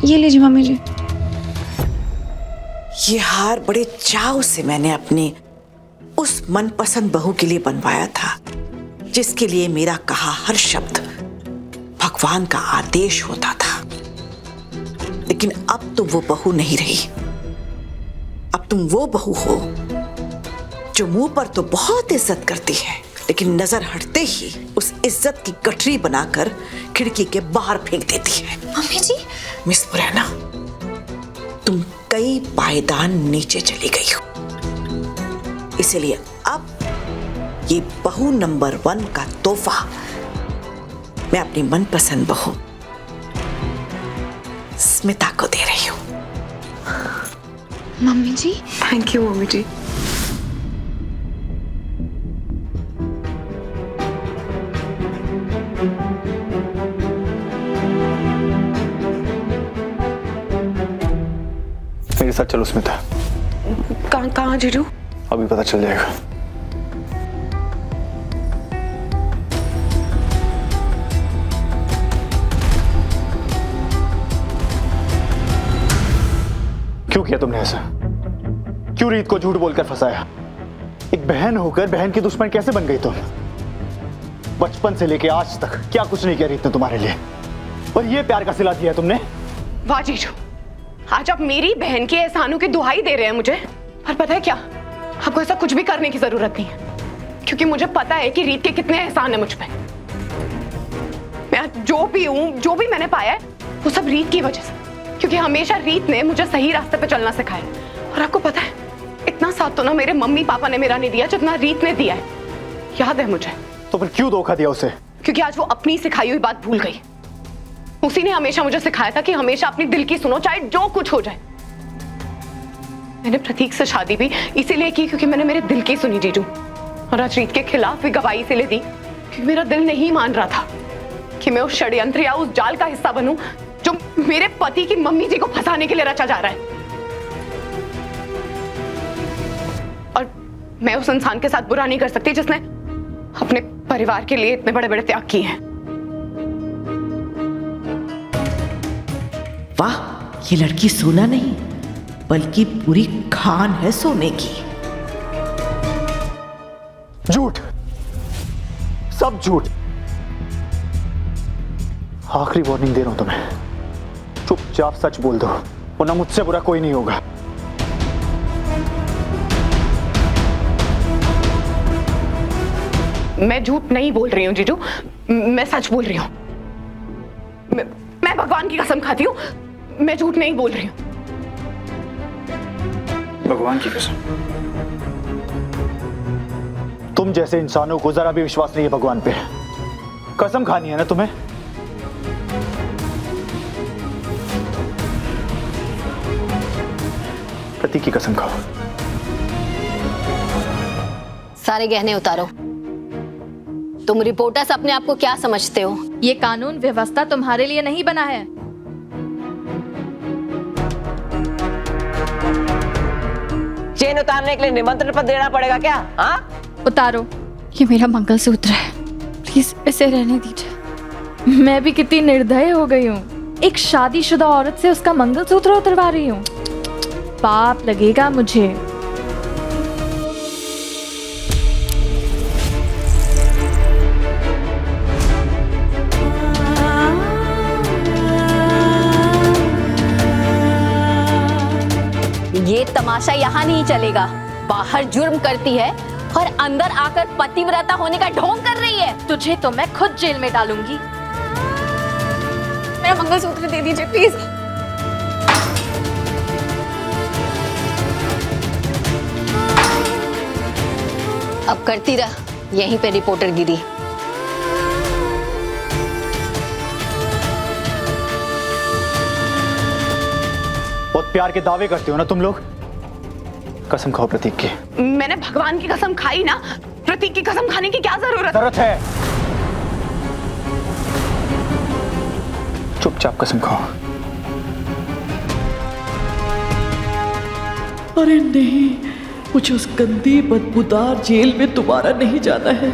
ये लीजिए मम्मी जी। ये हार बड़े चाव से मैंने अपनी उस मनपसंद बहू के लिए बनवाया था, जिसके लिए मेरा कहा हर शब्द भगवान का आदेश होता था। लेकिन अब तुम वो बहू नहीं रही। अब तुम वो बहू हो जो मुंह पर तो बहुत इज्जत करती है, लेकिन नजर हटते ही उस इज्जत की गठरी बनाकर खिड़की के बाहर फेंक देती है। मम्मी जी। मिस मुरैना, तुम कई पायदान नीचे चली गई हो, इसलिए अब ये बहू नंबर 1 का तोहफा मैं अपनी मनपसंद बहू स्मिता को दे रही हूं। Mummy ji. Thank you mummy ji. मेरे साथ चलो स्मिता। कहाँ जीजू? अभी पता चल जाएगा। क्यों किया तुमने ऐसा? क्यों रीत को झूठ बोलकर फंसाया? एक बहन होकर बहन की दुश्मन कैसे बन गई तुम? बचपन से लेके आज तक क्या कुछ नहीं किया रीत ने तुम्हारे लिए, और ये प्यार का सिला दिया तुमने। वाह जीजू, आज आप मेरी बहन के एहसानों की दुहाई दे रहे हैं मुझे। पर पता है क्या, आपको ऐसा कुछ भी करने की जरूरत नहीं है, क्योंकि मुझे पता है कि रीत के कितने एहसान है मुझ पे। मैं आज जो भी हूँ, जो भी मैंने पाया है, वो सब रीत की वजह से, क्योंकि हमेशा रीत ने मुझे सही रास्ते पे चलना सिखाया। और आपको पता है, इतना साथ तो ना मेरे मम्मी पापा ने मेरा नहीं दिया जितना रीत ने दिया है। याद है मुझे। तो फिर क्यों धोखा दिया उसे? क्योंकि आज वो अपनी सिखाई हुई बात भूल गई। उसी ने हमेशा मुझे सिखाया था कि हमेशा अपनी दिल की सुनो, चाहे जो कुछ हो जाए। मैंने प्रतीक से शादी भी इसीलिए की क्योंकि मैंने मेरे दिल की सुनी जीजू। और आज रीत के खिलाफ भी गवाही इसीलिए दी क्योंकि मेरा दिल नहीं मान रहा था कि मैं उस षड्यंत्र या उस जाल का हिस्सा बनूं जो मेरे पति की मम्मी जी को फंसाने के लिए रचा जा रहा है। और मैं उस इंसान के साथ बुरा नहीं कर सकती जिसने अपने परिवार के लिए इतने बड़े बड़े त्याग किए हैं। वाह, ये लड़की सोना नहीं बल्कि पूरी खान है सोने की। झूठ, सब झूठ। आखिरी वार्निंग दे रहा हूं तुम्हें, चुपचाप सच बोल दो, वरना मुझसे बुरा कोई नहीं होगा। मैं झूठ नहीं बोल रही हूँ जीजू, मैं सच बोल रही हूँ। मैं भगवान की कसम खाती हूँ, मैं झूठ नहीं बोल रही हूँ। भगवान की कसम? तुम जैसे इंसानों को जरा भी विश्वास नहीं है भगवान पे। कसम खानी है ना तुम्हें? प्रतीक की कसम खाओ। सारे गहने उतारो। तुम रिपोर्टर्स अपने आप को क्या समझते हो? ये कानून व्यवस्था तुम्हारे लिए नहीं बना है। चेन उतारने के लिए निमंत्रण पत्र देना पड़ेगा क्या? हाँ, उतारो। ये मेरा मंगलसूत्र है, प्लीज इसे रहने दीजिए। मैं भी कितनी निर्दय हो गई हूँ, एक शादीशुदा औरत से उसका मंगलसूत्र उतरवा रही हूँ। पाप लगेगा मुझे। ये तमाशा यहाँ नहीं चलेगा। बाहर जुर्म करती है और अंदर आकर पतिव्रता होने का ढोंग कर रही है। तुझे तो मैं खुद जेल में डालूंगी। मेरा मंगलसूत्र दे दीजिए प्लीज। अब करती रह, यहीं पे रिपोर्टर गिरी। बहुत प्यार के दावे करते हो ना तुम लोग। कसम खाओ प्रतीक की। मैंने भगवान की कसम खाई ना, प्रतीक की कसम खाने की क्या जरूरत है? चुपचाप कसम खाओ। अरे नहीं, मुझे उस गंदी बदबूदार जेल में दोबारा नहीं जाना है।